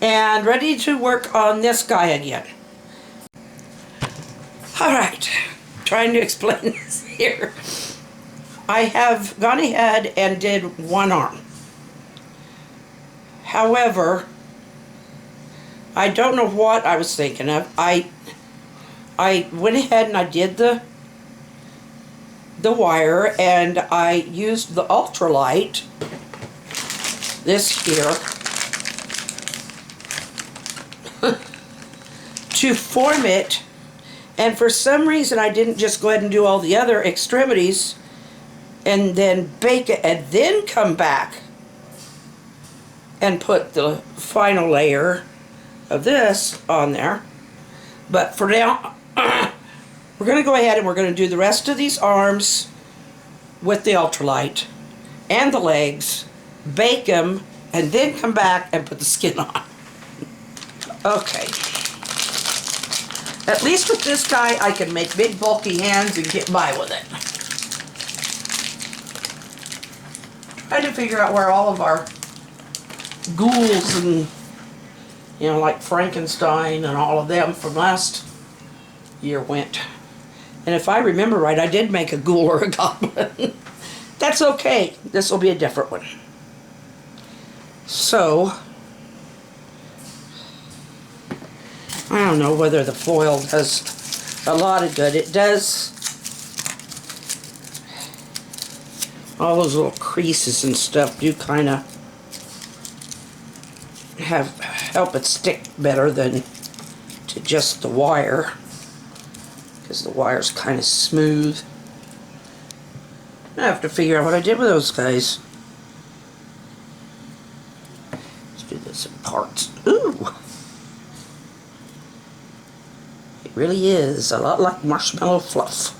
And ready to work on this guy again. Alright, trying to explain this here. I have gone ahead and did one arm. However, I don't know what I was thinking of. I went ahead and I did the wire, and I used the ultralight, this here, to form it. And for some reason I didn't just go ahead and do all the other extremities and then bake it and then come back and put the final layer of this on there. But for now, we're going to go ahead and we're going to do the rest of these arms with the ultralight and the legs, bake them, and then come back and put the skin on. Okay. At least with this guy, I can make big bulky hands and get by with it. Trying to figure out where all of our ghouls and, you know, like Frankenstein and all of them from last year went. And if I remember right, I did make a ghoul or a goblin. That's okay. This will be a different one. So, I don't know whether the foil does a lot of good. It does. All those little creases and stuff do kind of help it stick better than to just the wire, because the wire's kind of smooth. I have to figure out what I did with those guys. Let's do this in parts. Ooh! It really is a lot like marshmallow fluff.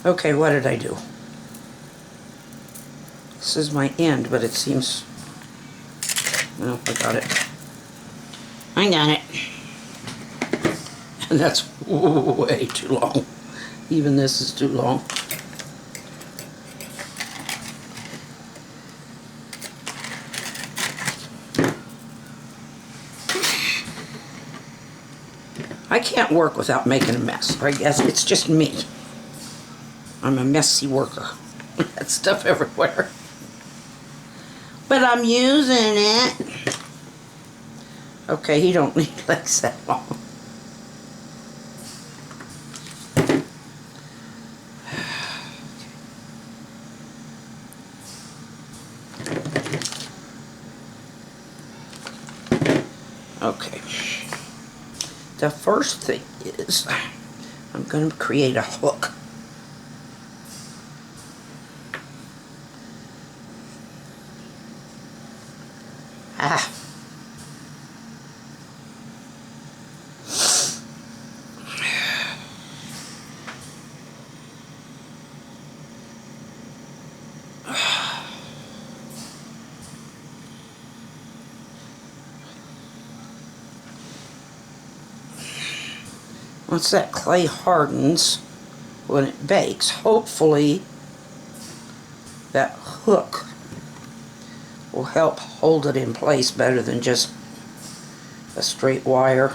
Okay, what did I do? This is my end, but it seems... Oh, I got it. I got it. And that's way too long. Even this is too long. I can't work without making a mess. I guess it's just me. I'm a messy worker. That stuff everywhere. But I'm using it. Okay, he don't need legs that long. Okay. The first thing is I'm going to create a hook. Ah. once that clay hardens, when it bakes, hopefully that hook will help hold it in place better than just a straight wire.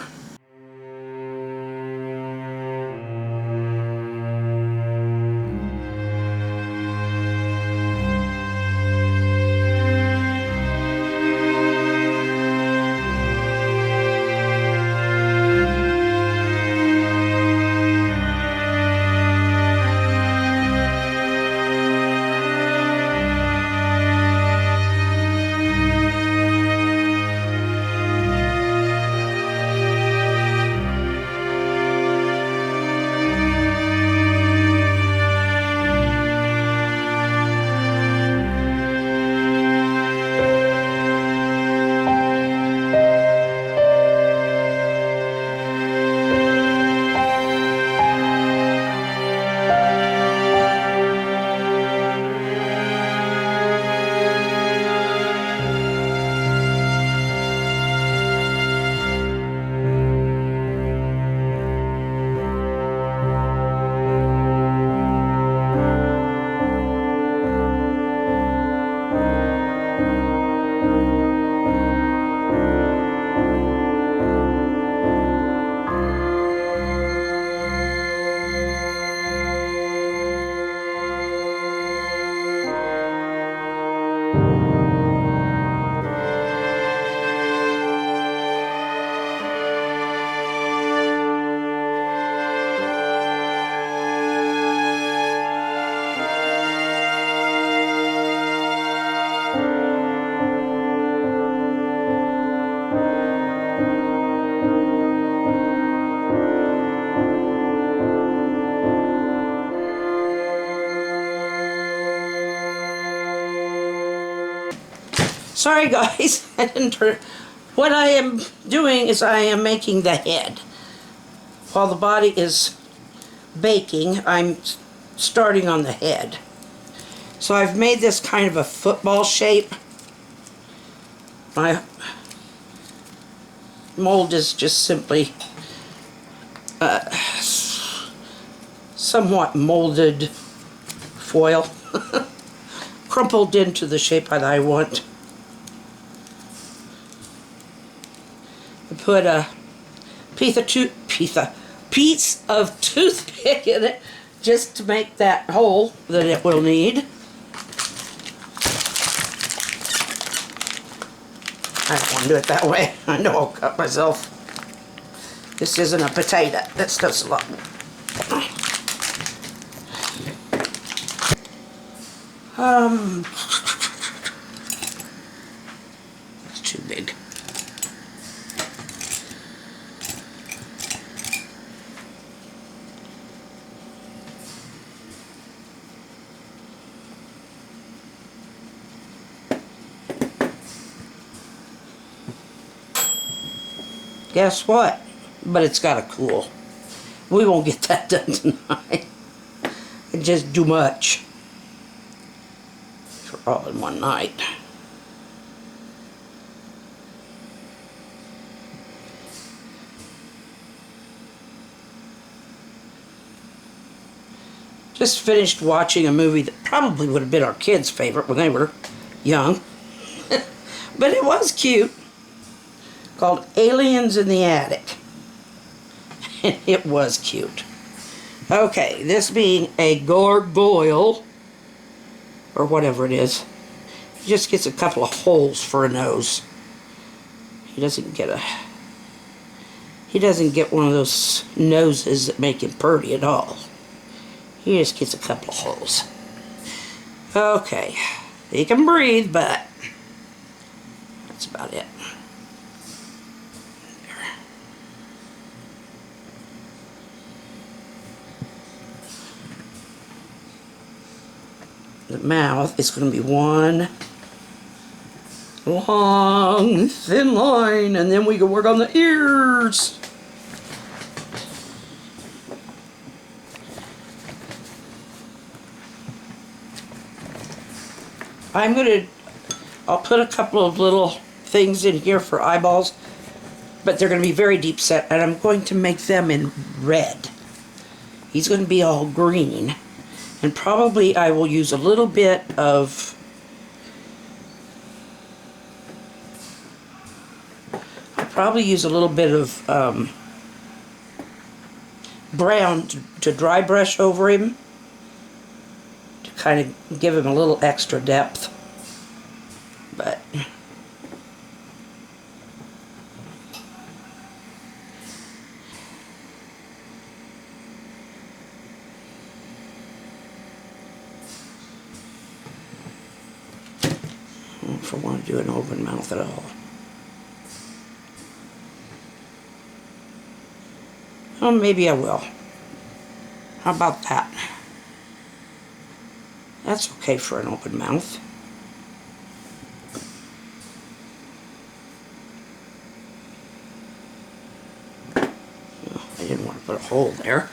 Sorry guys, I didn't turn. What I am doing is I am making the head. While the body is baking, I'm starting on the head. So I've made this kind of a football shape. My mold is just simply somewhat molded foil, crumpled into the shape that I want. I put a piece of toothpick in it just to make that hole that it will need. I don't want to do it that way. I know I'll cut myself. This isn't a potato. This does a lot. It's too big. Guess what? But it's gotta cool. We won't get that done tonight. It's just too much for all in one night. Just finished watching a movie that probably would have been our kids' favorite when they were young. But it was cute. Called Aliens in the Attic. And it was cute. Okay, this being a gargoyle, or whatever it is, he just gets a couple of holes for a nose. He doesn't get one of those noses that make him purty at all. He just gets a couple of holes. Okay, he can breathe, but that's about it. The mouth is going to be one long, thin line, and then we can work on the ears. I'll put a couple of little things in here for eyeballs. but they're going to be very deep set, and I'm going to make them in red. He's going to be all green, and probably I will use a little bit of brown to dry brush over him to kind of give him a little extra depth. But I don't know if I want to do an open mouth at all. Oh, maybe I will. How about that? That's okay for an open mouth. Oh, I didn't want to put a hole there.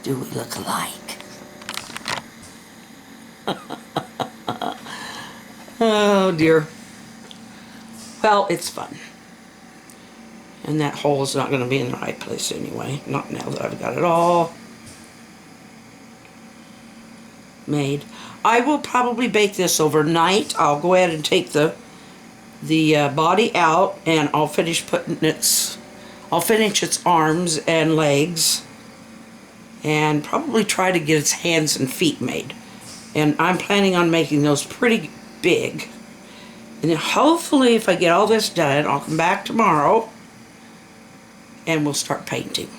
Do we look alike? Oh dear. Well, it's fun. And that hole is not going to be in the right place anyway. Not now that I've got it all made. I will probably bake this overnight. I'll go ahead and take the body out, and I'll finish its arms and legs, and probably try to get its hands and feet made. And I'm planning on making those pretty big. And then hopefully if I get all this done, I'll come back tomorrow and we'll start painting.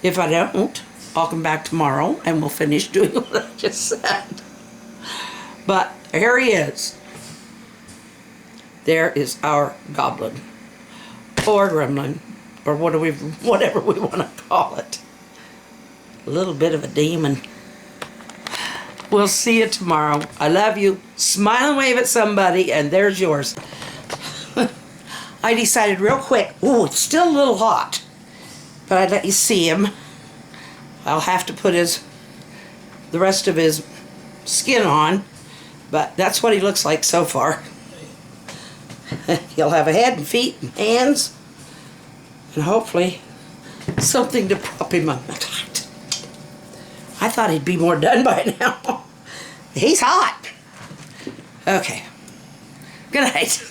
If I don't, I'll come back tomorrow and we'll finish doing what I just said. But There he is. There is our goblin. Or gremlin. Or whatever we want to call it. A little bit of a demon. We'll see you tomorrow. I love you. Smile and wave at somebody, and there's yours. I decided real quick, ooh, it's still a little hot, but I'd let you see him. I'll have to put the rest of his skin on, but that's what he looks like so far. He'll have a head and feet and hands, and hopefully something to prop him up. I thought he'd be more done by now. He's hot. Okay. Good night.